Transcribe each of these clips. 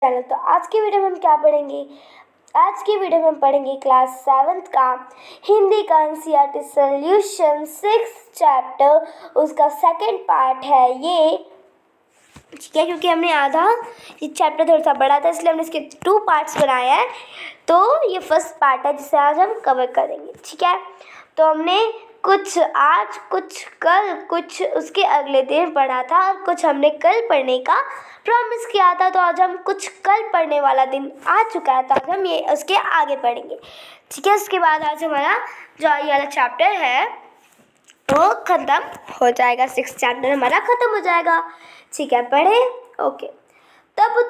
Channel. तो आज की वीडियो में हम क्या पढ़ेंगे? आज की वीडियो में हम पढ़ेंगे क्लास 7th का हिंदी का एनसीईआरटी सॉल्यूशन 6th चैप्टर, उसका सेकंड पार्ट है ये। ठीक है, क्योंकि हमने आधा ये चैप्टर थोड़ा सा बड़ा था इसलिए हमने इसके 2 पार्ट्स बनाए हैं। तो ये फर्स्ट पार्ट है जिसे आज हम कवर करेंगे। ठीक है, तो हमने कुछ आज, कुछ कल, कुछ उसके अगले दिन पढ़ा था और कुछ हमने कल पढ़ने का प्रॉमिस किया था। तो आज हम कुछ कल पढ़ने वाला दिन आ चुका है, तो आज हम ये उसके आगे पढ़ेंगे। ठीक है, उसके बाद आज हमारा जो ये वाला चैप्टर है वो ख़त्म हो जाएगा। 6th चैप्टर हमारा ख़त्म हो जाएगा। ठीक है, पढ़े? ओके। तब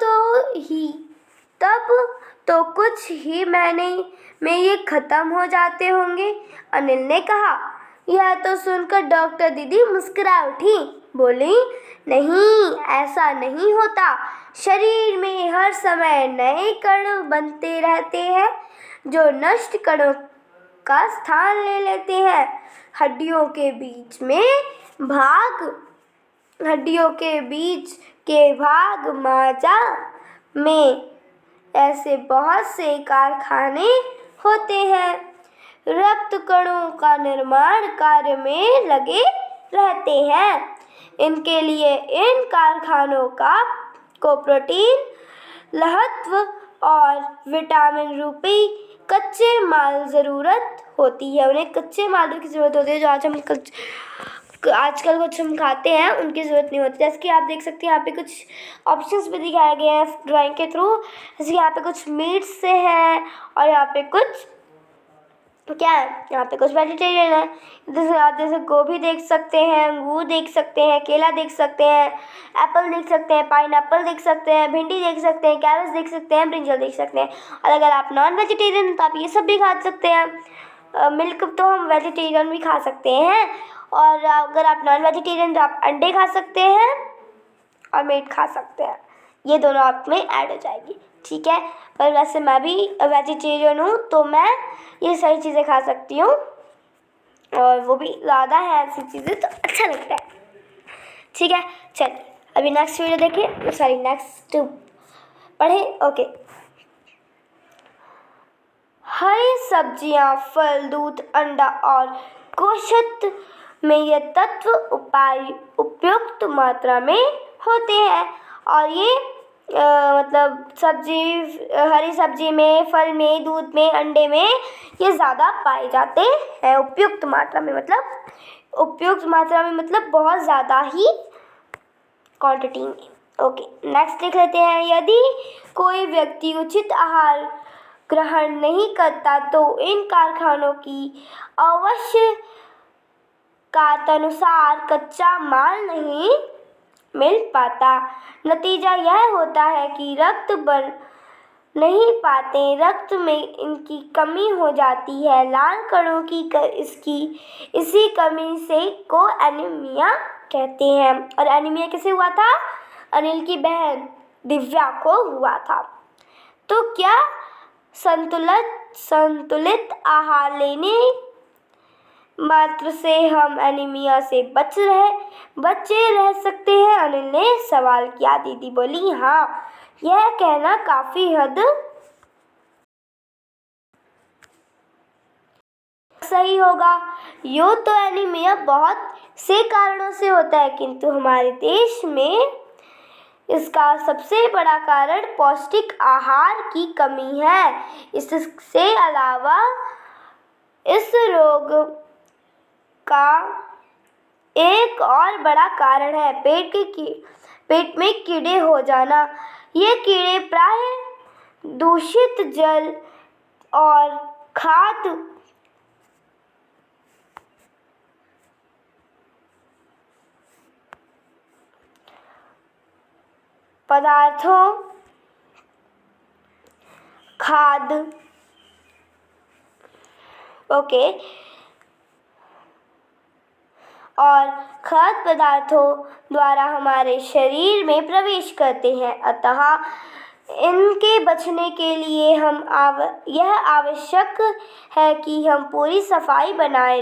तो कुछ ही महीने में ये ख़त्म हो जाते होंगे, अनिल ने कहा। यह तो सुनकर डॉक्टर दीदी मुस्कुरा उठी, बोली, नहीं, ऐसा नहीं होता। शरीर में हर समय नए कण बनते रहते हैं जो नष्ट कणों का स्थान ले लेते हैं। हड्डियों के बीच के भाग माजा में ऐसे बहुत से कारखाने होते हैं, रक्त कणों का निर्माण कार्य में लगे रहते हैं। इनके लिए इन कारखानों को प्रोटीन, लहत्व और विटामिन रूपी कच्चे माल ज़रूरत होती है। उन्हें कच्चे मालों की ज़रूरत होती है जो आजकल कुछ हम खाते हैं उनकी ज़रूरत नहीं होती। जैसे कि आप देख सकते हैं यहाँ पे कुछ ऑप्शंस भी दिखाए गए हैं ड्राइंग के थ्रू। जैसे यहाँ पे कुछ मीट्स से है और यहाँ पे कुछ क्या है, यहाँ पे कुछ वेजिटेरियन है। जैसे आप जैसे गोभी देख सकते हैं, अंगूर देख सकते हैं, केला देख सकते हैं, एप्पल देख सकते हैं, पाइनएप्पल देख सकते हैं, भिंडी देख सकते हैं, कैबेज देख सकते हैं, ब्रिंजल देख सकते हैं। और अगर आप नॉन वेजिटेरियन तो आप ये सब भी खा सकते हैं। मिल्क तो हम वेजिटेरियन भी खा सकते हैं। और अगर आप नॉन वेजिटेरियन तो आप अंडे खा सकते हैं और मीट खा सकते हैं। ये दोनों आप में ऐड हो जाएगी। ठीक है, पर वैसे मैं भी वेजिटेरियन हूँ तो मैं ये सारी चीज़ें खा सकती हूँ और वो भी ज़्यादा है ऐसी चीज़ें तो अच्छा लगता है। ठीक है, चलिए अभी नेक्स्ट वीडियो देखिए, सॉरी नेक्स्ट पढ़े। ओके। हरी सब्जियाँ, फल, दूध, अंडा और गोश्त में ये तत्व उपयुक्त मात्रा में होते हैं। और ये मतलब हरी सब्जी में, फल में, दूध में, अंडे में ये ज़्यादा पाए जाते हैं। उपयुक्त मात्रा में मतलब बहुत ज़्यादा ही क्वांटिटी में। ओके, नेक्स्ट देख लेते हैं। यदि कोई व्यक्ति उचित आहार ग्रहण नहीं करता तो इन कारखानों की आवश्यकतानुसार कच्चा माल नहीं मिल पाता। नतीजा यह होता है कि रक्त बन नहीं पाते, रक्त में इनकी कमी हो जाती है। लाल कणों की इसी कमी से को एनीमिया कहते हैं। और एनीमिया किसे हुआ था? अनिल की बहन दिव्या को हुआ था। तो क्या संतुलित आहार लेने मात्र से हम एनीमिया से बचे रह सकते हैं? अनिल ने सवाल किया। दीदी बोली, हाँ, यह कहना काफी हद सही होगा। यूँ तो एनीमिया बहुत से कारणों से होता है, किंतु हमारे देश में इसका सबसे बड़ा कारण पौष्टिक आहार की कमी है। इससे अलावा इस रोग का एक और बड़ा कारण है पेट में कीड़े हो जाना। ये कीड़े प्रायः दूषित जल और खाद्य पदार्थों खाद्य पदार्थों द्वारा हमारे शरीर में प्रवेश करते हैं। अतः इनके बचने के लिए यह आवश्यक है कि हम पूरी सफाई बनाए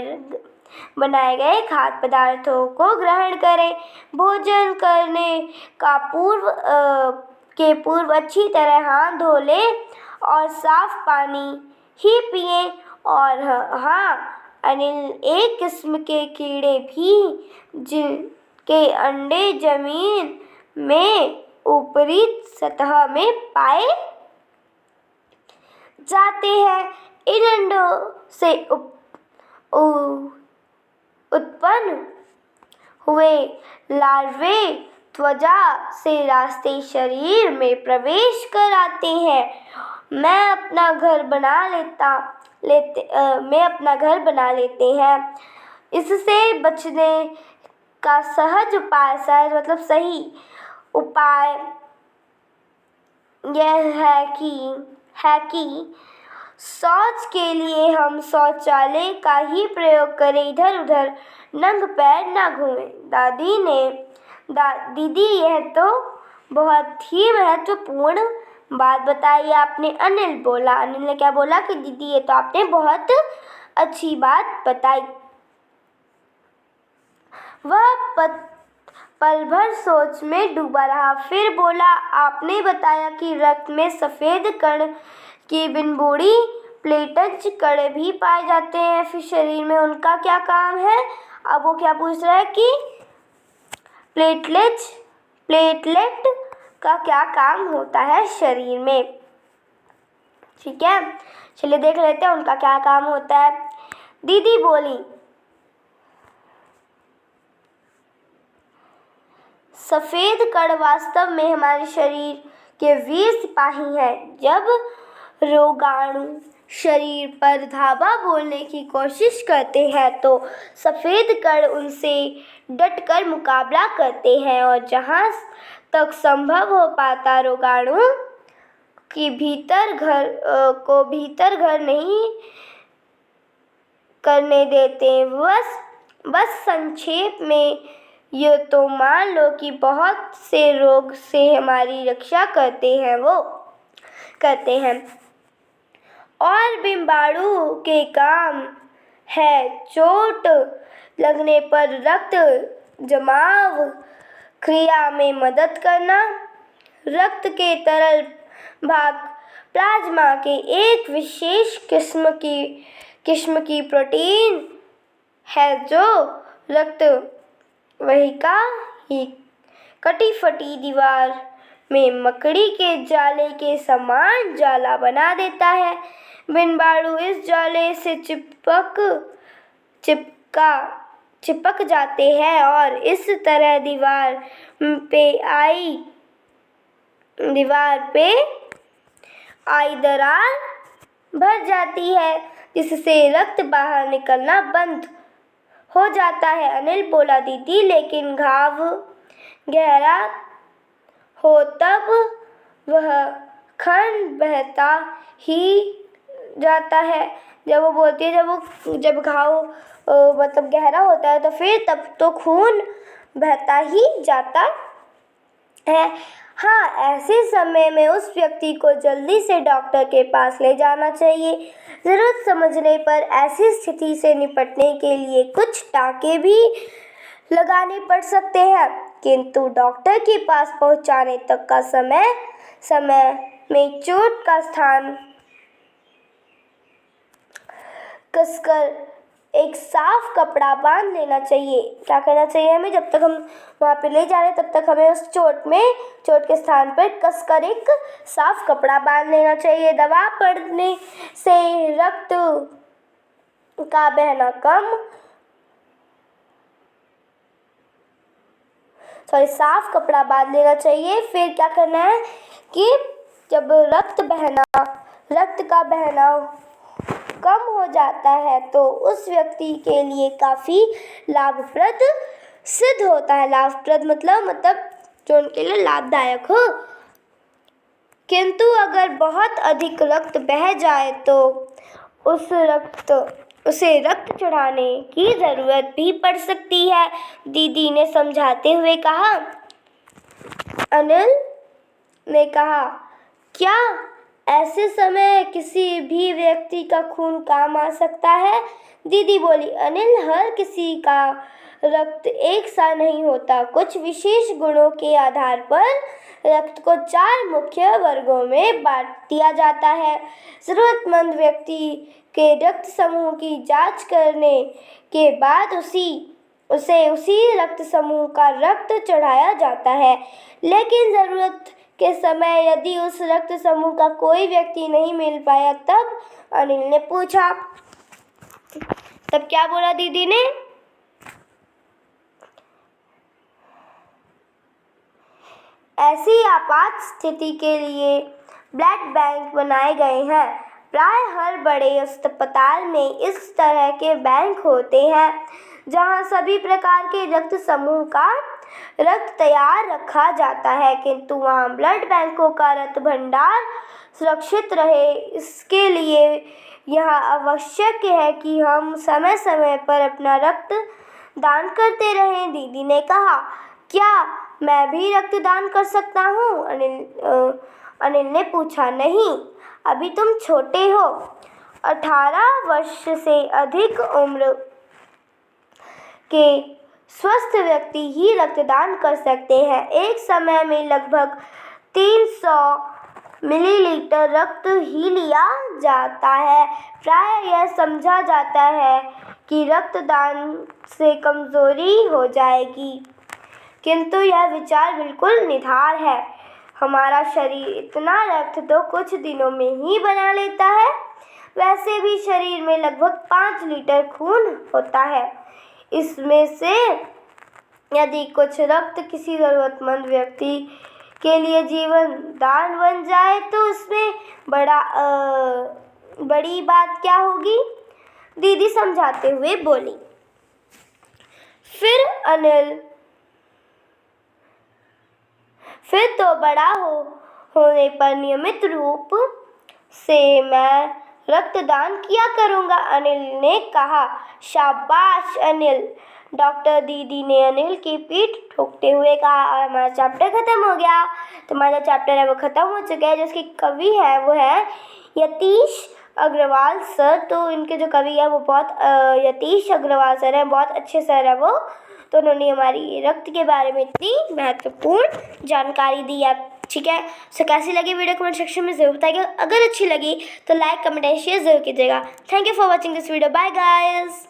गए खाद्य पदार्थों को ग्रहण करें। भोजन करने का पूर्व के पूर्व अच्छी तरह हाथ धो लें और साफ पानी ही पिएं। और हाँ अनिल, एक किस्म के कीड़े भी जिनके अंडे जमीन में ऊपरी सतह में पाए जाते हैं। इन अंडों से उत्पन्न हुए लार्वे त्वचा से रास्ते शरीर में प्रवेश कर आते हैं। मैं अपना घर बना लेते हैं। इससे बचने का सहज सही उपाय यह है कि शौच के लिए हम शौचालय का ही प्रयोग करें, इधर उधर नंगे पैर न घूमें। दीदी, यह तो बहुत ही महत्वपूर्ण बात बताई आपने। अनिल ने क्या बोला कि दीदी ये तो आपने बहुत अच्छी बात बताई। वह पल भर सोच में डूबा रहा, फिर बोला, आपने बताया कि रक्त में सफ़ेद कण की बिनबुड़ी प्लेटलेट्स कण भी पाए जाते हैं, फिर शरीर में उनका क्या काम है? अब वो क्या पूछ रहा है कि प्लेटलेट का क्या काम होता है शरीर में। ठीक है, चलिए देख लेते हैं उनका क्या काम होता है। दीदी बोली, सफ़ेद कण वास्तव में हमारे शरीर के वीर सिपाही हैं। जब रोगाणु शरीर पर धावा बोलने की कोशिश करते हैं तो सफ़ेद कण उनसे डटकर मुकाबला करते हैं और जहाँ तक संभव हो पाता रोगाणु की भीतर घर नहीं करने देते। बस संक्षेप में ये तो मान लो कि बहुत से रोग से हमारी रक्षा करते हैं और बिम्बाणु के काम है चोट लगने पर रक्त जमाव क्रिया में मदद करना। रक्त के तरल भाग प्लाज्मा के एक विशेष किस्म की प्रोटीन है जो रक्त वाहिका की कटी फटी दीवार में मकड़ी के जाले के समान जाला बना देता है। बिम्बाणु इस जाले से चिपक जाते हैं और इस तरह दीवार पे आई दरार भर जाती है, जिससे रक्त बाहर निकलना बंद हो जाता है। अनिल बोला, दीदी लेकिन घाव गहरा हो तब वह खून बहता ही जाता है। जब वो बोलती है जब घाव गहरा होता है तो फिर तब तो खून बहता ही जाता है। हाँ, ऐसे समय में उस व्यक्ति को जल्दी से डॉक्टर के पास ले जाना चाहिए। ज़रूरत समझने पर ऐसी स्थिति से निपटने के लिए कुछ टाँके भी लगाने पड़ सकते हैं, किंतु डॉक्टर के पास पहुंचाने तक का समय में चोट का स्थान कसकर एक साफ कपड़ा बांध लेना चाहिए। क्या करना चाहिए हमें? जब तक हम वहाँ पे ले जा रहे हैं तब तक हमें उस चोट के स्थान पर कसकर एक साफ कपड़ा बांध लेना चाहिए। दवा पड़ने से रक्त का बहना साफ कपड़ा बांध लेना चाहिए। फिर क्या करना है कि जब रक्त का बहना कम हो जाता है तो उस व्यक्ति के लिए काफ़ी लाभप्रद सिद्ध होता है। लाभप्रद मतलब जो उनके लिए लाभदायक हो। किंतु अगर बहुत अधिक रक्त बह जाए तो उसे रक्त चढ़ाने की ज़रूरत भी पड़ सकती है, दीदी ने समझाते हुए कहा। अनिल ने कहा, क्या ऐसे समय किसी भी व्यक्ति का खून काम आ सकता है? दीदी बोली, अनिल, हर किसी का रक्त एक सा नहीं होता। कुछ विशेष गुणों के आधार पर रक्त को 4 मुख्य वर्गों में बांट दिया जाता है। जरूरतमंद व्यक्ति के रक्त समूह की जांच करने के बाद उसे उसी रक्त समूह का रक्त चढ़ाया जाता है। लेकिन ज़रूरत के समय यदि उस रक्त समूह का कोई व्यक्ति नहीं मिल पाया, तब अनिल ने पूछा। तब क्या बोला दीदी ने? ऐसी आपात स्थिति के लिए ब्लड बैंक बनाए गए हैं। प्राय हर बड़े अस्पताल में इस तरह के बैंक होते हैं, जहां सभी प्रकार के रक्त समूह का रक्त तैयार रखा जाता है, किंतु वहां ब्लड बैंकों का रक्त भंडार सुरक्षित रहे, इसके लिए यह आवश्यक है कि हम समय समय पर अपना रक्त दान करते रहें। दीदी ने कहा, क्या मैं भी रक्तदान कर सकता हूँ? अनिल ने पूछा। नहीं, अभी तुम छोटे हो। 18 वर्ष से अधिक उम्र के स्वस्थ व्यक्ति ही रक्तदान कर सकते हैं। एक समय में लगभग 300 मिलीलीटर रक्त ही लिया जाता है। प्राय यह समझा जाता है कि रक्तदान से कमजोरी हो जाएगी, किंतु यह विचार बिल्कुल निराधार है। हमारा शरीर इतना रक्त तो कुछ दिनों में ही बना लेता है। वैसे भी शरीर में लगभग 5 लीटर खून होता है। इसमें से यदि कुछ रक्त किसी ज़रूरतमंद व्यक्ति के लिए जीवन दान बन जाए, तो उसमें बड़ी बात क्या होगी? दीदी समझाते हुए बोली। फिर तो बड़ा होने पर नियमित रूप से मैं रक्तदान किया करूँगा, अनिल ने कहा। शाबाश अनिल, डॉक्टर दीदी ने अनिल की पीठ ठोकते हुए कहा। और हमारा चैप्टर ख़त्म हो गया। तो हमारा चैप्टर है वो ख़त्म हो चुका है। जिसके कवि है वो है यतीश अग्रवाल सर। तो इनके जो कवि है वो यतीश अग्रवाल सर हैं, बहुत अच्छे सर है वो। तो उन्होंने हमारी रक्त के बारे में इतनी महत्वपूर्ण जानकारी दी है। ठीक है, सो कैसी लगी वीडियो कमेंट सेक्शन में ज़रूर बताइएगा। अगर अच्छी लगी तो लाइक कमेंट एंड शेयर ज़रूर कीजिएगा। Thank you for watching this video. Bye guys.